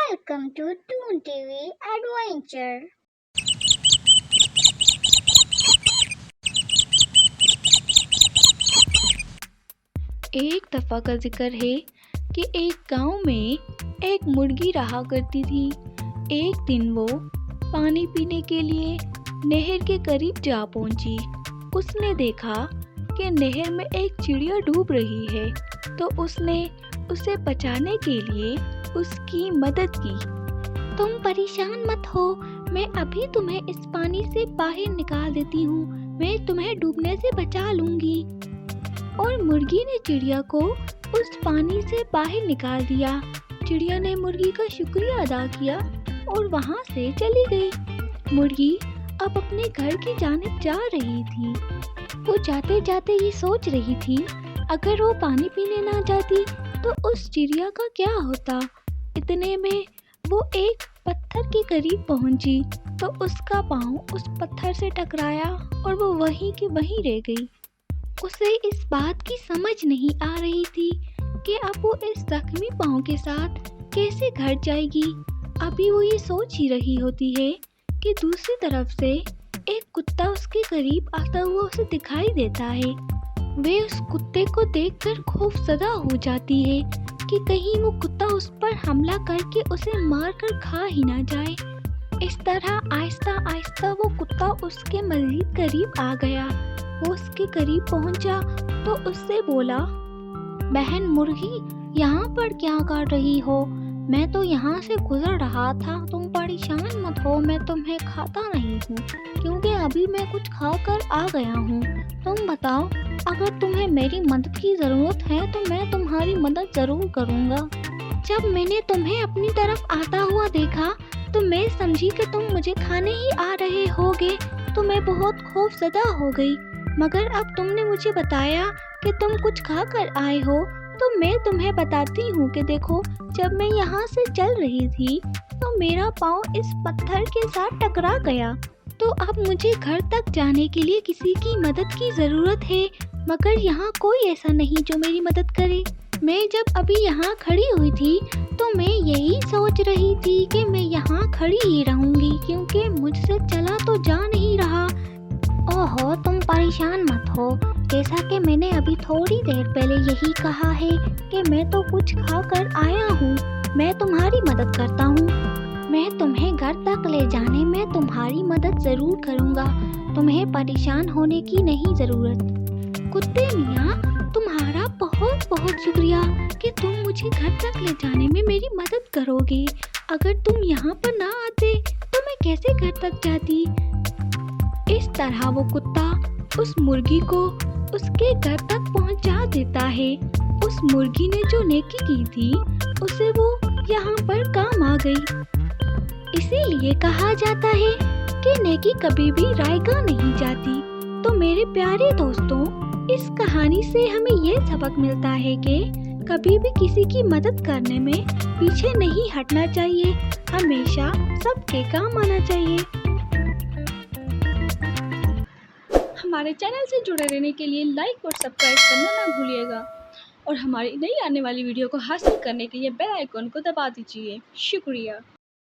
Welcome to Toon TV Adventure. एक दफ़ा का जिक्र है कि एक गांव में एक मुर्गी रहा करती थी। एक दिन वो पानी पीने के लिए नहर के करीब जा पहुंची। उसने देखा कि नहर में एक चिड़िया डूब रही है, तो उसने उसे बचाने के लिए उसकी मदद की। तुम परेशान मत हो, मैं अभी तुम्हें इस पानी से बाहर निकाल देती हूँ। मैं तुम्हें डूबने से बचा लूंगी। और मुर्गी ने चिड़िया को उस पानी से बाहर निकाल दिया। चिड़िया ने मुर्गी का शुक्रिया अदा किया और वहाँ से चली गई। मुर्गी अब अपने घर की जानिब जा रही थी। वो जाते जाते ये सोच रही थी, अगर वो पानी पीने ना जाती तो उस चिड़िया का क्या होता। इतने में वो एक पत्थर के करीब पहुंची तो उसका पाँव उस पत्थर से टकराया और वो वहीं की वहीं रह गई। उसे इस बात की समझ नहीं आ रही थी कि अब वो इस जख्मी पाँव के साथ कैसे घर जाएगी। अभी वो ये सोच ही रही होती है कि दूसरी तरफ से एक कुत्ता उसके करीब आता हुआ उसे दिखाई देता है। वे उस कुत्ते को देखकर खौफजदा हो जाती है कि कहीं वो कुत्ता उस पर हमला करके उसे मार कर खा ही ना जाए। इस तरह आहिस्ता आहिस्ता वो कुत्ता उसके मज़ीद करीब आ गया। वो उसके करीब पहुंचा तो उससे बोला, बहन मुर्गी, यहाँ पर क्या कर रही हो? मैं तो यहाँ से गुजर रहा था। तुम परेशान मत हो, मैं तुम्हें खाता नहीं हूँ क्योंकि अभी मैं कुछ खाकर आ गया हूँ। तुम बताओ, अगर तुम्हें मेरी मदद की ज़रूरत है तो मैं तुम्हारी मदद ज़रूर करूँगा। जब मैंने तुम्हें अपनी तरफ आता हुआ देखा तो मैं समझी कि तुम मुझे खाने ही आ रहे होगे, तो मैं बहुत खौफजदा हो गई। मगर अब तुमने मुझे बताया कि तुम कुछ खा कर आए हो, तो मैं तुम्हें बताती हूँ कि देखो, जब मैं यहाँ से चल रही थी तो मेरा पाँव इस पत्थर के साथ टकरा गया। तो अब मुझे घर तक जाने के लिए किसी की मदद की ज़रूरत है, मगर यहाँ कोई ऐसा नहीं जो मेरी मदद करे। मैं जब अभी यहाँ खड़ी हुई थी तो मैं यही सोच रही थी कि मैं यहाँ खड़ी ही रहूँगी क्योंकि मुझसे चला तो जा नहीं रहा। ओहो, तुम परेशान मत हो। जैसा कि मैंने अभी थोड़ी देर पहले यही कहा है कि मैं तो कुछ खा कर आया हूँ। मैं तुम्हारी मदद करता हूँ। मैं तुम्हें घर तक ले जाने में तुम्हारी मदद ज़रूर करूँगा। तुम्हें परेशान होने की नहीं ज़रूरत। कुत्ते मियाँ, तुम्हारा बहुत बहुत शुक्रिया कि तुम मुझे घर तक ले जाने में मेरी मदद करोगे। अगर तुम यहाँ पर ना आते तो मैं कैसे घर तक जाती। इस तरह वो कुत्ता उस मुर्गी को उसके घर तक पहुंचा देता है। उस मुर्गी ने जो नेकी की थी उसे वो यहाँ पर काम आ गई। इसीलिए कहा जाता है कि नेकी कभी भी रायगा नहीं जाती। तो मेरे प्यारे दोस्तों, इस कहानी से हमें ये सबक मिलता है कि कभी भी किसी की मदद करने में पीछे नहीं हटना चाहिए। हमेशा सबके काम आना चाहिए। हमारे चैनल से जुड़े रहने के लिए लाइक और सब्सक्राइब करना ना भूलिएगा और हमारी नई आने वाली वीडियो को हासिल करने के लिए बेल आइकन को दबा दीजिए। शुक्रिया।